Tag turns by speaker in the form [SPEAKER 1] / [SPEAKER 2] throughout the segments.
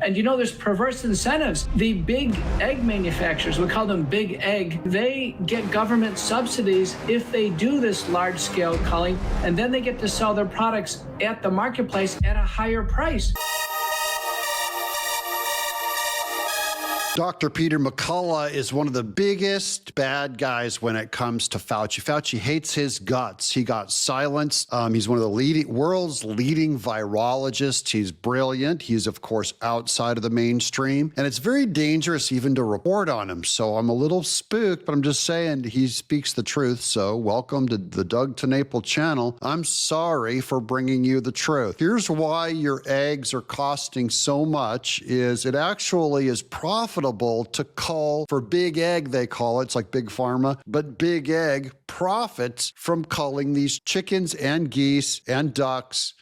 [SPEAKER 1] And you know, there's perverse incentives. The big egg manufacturers, we call them big egg, they get government subsidies if they do this large-scale culling, and then they get to sell their products at the marketplace at a higher price.
[SPEAKER 2] Dr. Peter McCullough is one of the biggest bad guys when it comes to Fauci. Fauci hates his guts. He got silenced. He's one of the world's leading virologists. He's brilliant. He's, of course, outside of the mainstream. And it's very dangerous even to report on him. So I'm a little spooked, but I'm just saying he speaks the truth. So welcome to the Doug TeNapel channel. I'm sorry for bringing you the truth. Here's why your eggs are costing so much is it actually is profitable to cull for big egg, they call it. It's like big pharma, but big egg profits from culling these chickens and geese and ducks,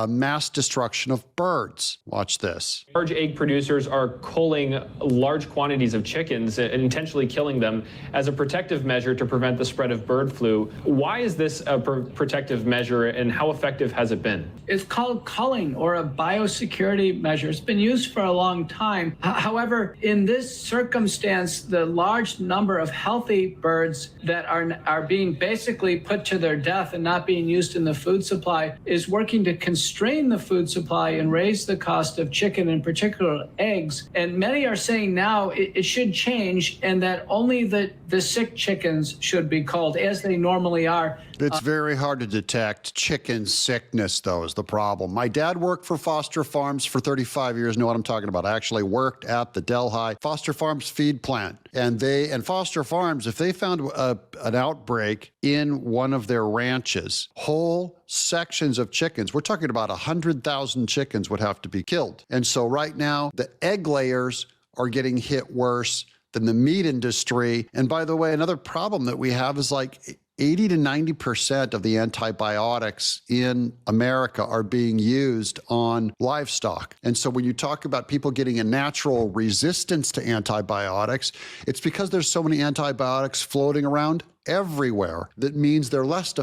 [SPEAKER 2] mass destruction of birds. Watch this.
[SPEAKER 3] Large egg producers are culling large quantities of chickens and intentionally killing them as a protective measure to prevent the spread of bird flu. Why is this a protective measure, and how effective has it been?
[SPEAKER 1] It's called culling, or a biosecurity measure. It's been used for a long time. However, in this circumstance, the large number of healthy birds that are being basically put to their death and not being used in the food supply is working to constrain the food supply and raise the cost of chicken, in particular eggs. And many are saying now it should change, and that only the sick chickens should be culled, as they normally are.
[SPEAKER 2] It's very hard to detect chicken sickness, though, is the problem. My dad worked for Foster Farms for 35 years, know what I'm talking about. I actually worked at the Delhi Foster Farms feed plant. And Foster Farms, if they found an outbreak in one of their ranches, whole sections of chickens, we're talking about 100,000 chickens would have to be killed. And so right now, the egg layers are getting hit worse than the meat industry. And by the way, another problem that we have is like 80 to 90% of the antibiotics in America are being used on livestock. And so when you talk about people getting a natural resistance to antibiotics, it's because there's so many antibiotics floating around everywhere. That means they're less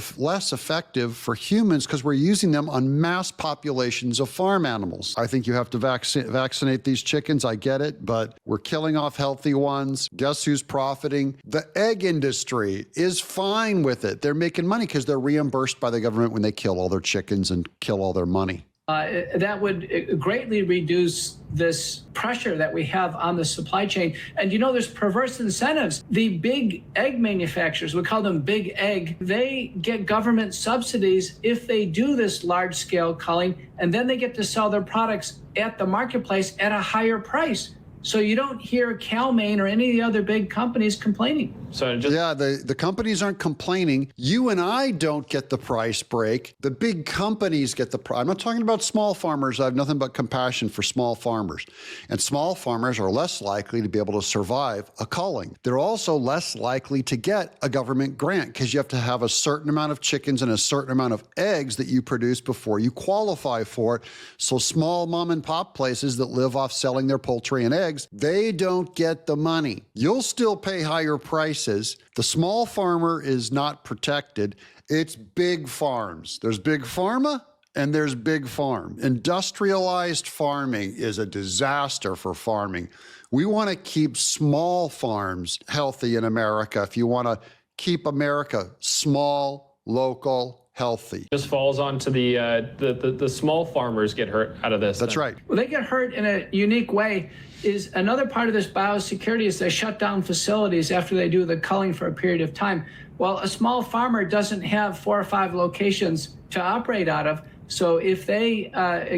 [SPEAKER 2] effective for humans because we're using them on mass populations of farm animals. I think you have to vaccinate these chickens. I get it, but we're killing off healthy ones. Guess who's profiting? The egg industry is fine with it. They're making money because they're reimbursed by the government when they kill all their chickens and kill all their money.
[SPEAKER 1] That would greatly reduce this pressure that we have on the supply chain. And you know, there's perverse incentives. The big egg manufacturers, we call them big egg, they get government subsidies if they do this large-scale culling, and then they get to sell their products at the marketplace at a higher price. So you don't hear Cal-Maine or any of the other big companies complaining.
[SPEAKER 2] Yeah, the companies aren't complaining. You and I don't get the price break. The big companies get the price. I'm not talking about small farmers. I have nothing but compassion for small farmers. And small farmers are less likely to be able to survive a culling. They're also less likely to get a government grant because you have to have a certain amount of chickens and a certain amount of eggs that you produce before you qualify for it. So small mom and pop places that live off selling their poultry and eggs, they don't get the money. You'll still pay higher prices. The small farmer is not protected. It's big farms. There's big pharma and there's big farm. Industrialized farming is a disaster for farming. We want to keep small farms healthy in America. If you want to keep America small, local, healthy.
[SPEAKER 3] Just falls onto the small farmers get hurt out of this.
[SPEAKER 2] That's right.
[SPEAKER 1] Well, they get hurt in a unique way. Is another part of this biosecurity is they shut down facilities after they do the culling for a period of time. Well, a small farmer doesn't have 4 or 5 locations to operate out of. So if they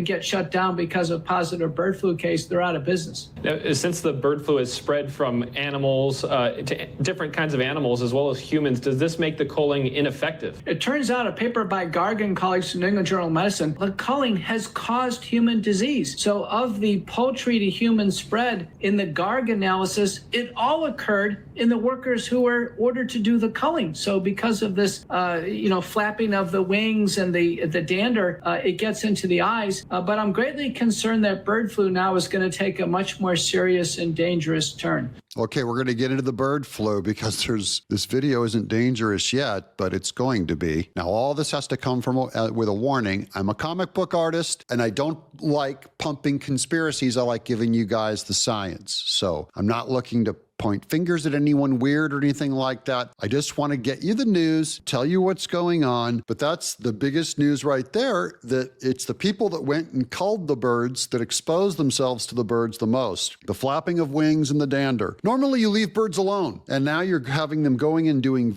[SPEAKER 1] get shut down because of positive bird flu case, they're out of business.
[SPEAKER 3] Now, since the bird flu has spread from animals to different kinds of animals as well as humans, does this make the culling ineffective?
[SPEAKER 1] It turns out a paper by Garg and colleagues from New England Journal of Medicine, the culling has caused human disease. So of the poultry to human spread in the Garg analysis, it all occurred in the workers who were ordered to do the culling. So because of this, flapping of the wings and the dander, it gets into the eyes. But I'm greatly concerned that bird flu now is going to take a much more serious and dangerous turn.
[SPEAKER 2] Okay, we're going to get into the bird flu because this video isn't dangerous yet, but it's going to be. Now, all this has to come from with a warning. I'm a comic book artist, and I don't like pumping conspiracies. I like giving you guys the science. So I'm not looking to point fingers at anyone weird or anything like that. I just want to get you the news, tell you what's going on. But that's the biggest news right there, that it's the people that went and culled the birds that exposed themselves to the birds the most. The flapping of wings and the dander. Normally you leave birds alone, and now you're having them going and doing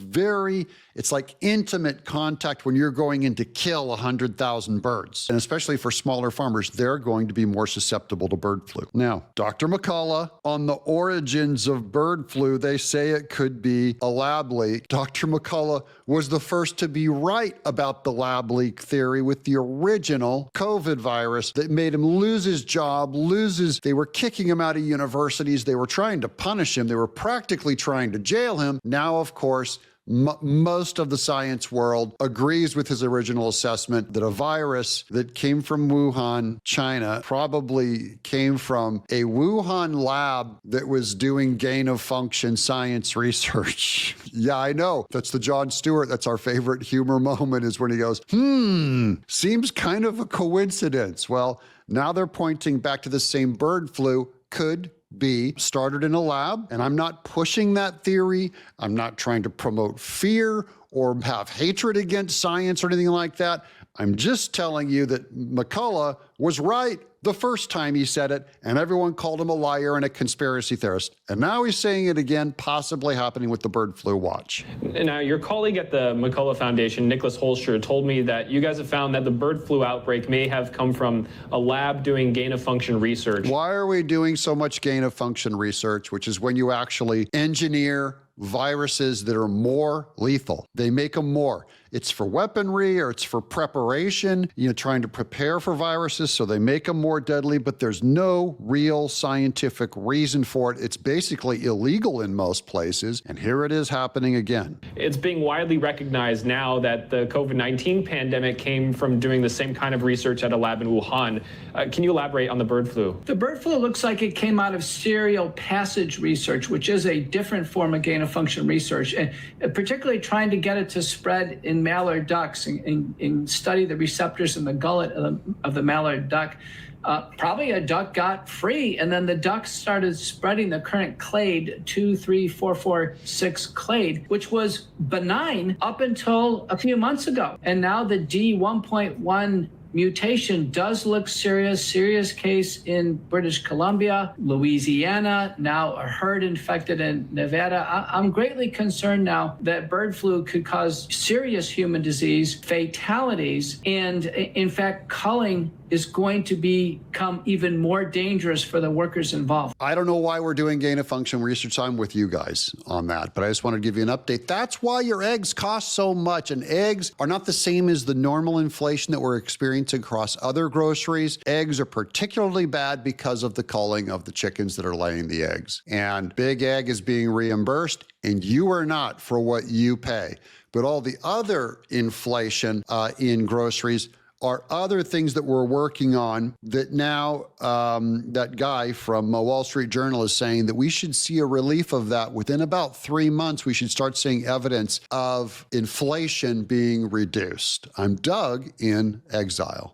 [SPEAKER 2] it's like intimate contact when you're going in to kill 100,000 birds. And especially for smaller farmers, they're going to be more susceptible to bird flu. Now, Dr. McCullough, on the origins of bird flu, they say it could be a lab leak. Dr. McCullough was the first to be right about the lab leak theory with the original COVID virus that made him lose his job, they were kicking him out of universities. They were trying to punish him. They were practically trying to jail him. Now, of course, most of the science world agrees with his original assessment that a virus that came from Wuhan, China, probably came from a Wuhan lab that was doing gain-of-function science research. Yeah, I know. That's the Jon Stewart. That's our favorite humor moment, is when he goes, seems kind of a coincidence. Well, now they're pointing back to the same bird flu could be started in a lab, and I'm not pushing that theory. I'm not trying to promote fear or have hatred against science or anything like that. I'm just telling you that McCullough was right the first time he said it, and everyone called him a liar and a conspiracy theorist. And now he's saying it again, possibly happening with the bird flu watch.
[SPEAKER 3] Now, your colleague at the McCullough Foundation, Nicholas Holscher, told me that you guys have found that the bird flu outbreak may have come from a lab doing gain-of-function research.
[SPEAKER 2] Why are we doing so much gain-of-function research, which is when you actually engineer viruses that are more lethal? They make them more. It's for weaponry or it's for preparation, trying to prepare for viruses, so they make them more deadly, but there's no real scientific reason for it. It's basically illegal in most places, and here it is happening again.
[SPEAKER 3] It's being widely recognized now that the COVID-19 pandemic came from doing the same kind of research at a lab in Wuhan. Can you elaborate on the bird flu?
[SPEAKER 1] The bird flu looks like it came out of serial passage research, which is a different form of gain-of-function research, and particularly trying to get it to spread in mallard ducks and study the receptors in the gullet of the mallard duck. Probably a duck got free, and then the ducks started spreading the current clade 2,3,4,4,6 clade, which was benign up until a few months ago. And now the D1.1 mutation does look serious case in British Columbia, Louisiana, now a herd infected in Nevada. I'm greatly concerned now that bird flu could cause serious human disease, fatalities, and in fact, culling is going to become even more dangerous for the workers involved.
[SPEAKER 2] I don't know why we're doing gain-of-function research. I'm with you guys on that, but I just wanted to give you an update. That's why your eggs cost so much, and eggs are not the same as the normal inflation that we're experiencing across other groceries. Eggs are particularly bad because of the culling of the chickens that are laying the eggs. And Big Egg is being reimbursed, and you are not for what you pay. But all the other inflation in groceries are other things that we're working on that now that guy from Wall Street Journal is saying that we should see a relief of that within about 3 months. We should start seeing evidence of inflation being reduced. I'm Doug in exile.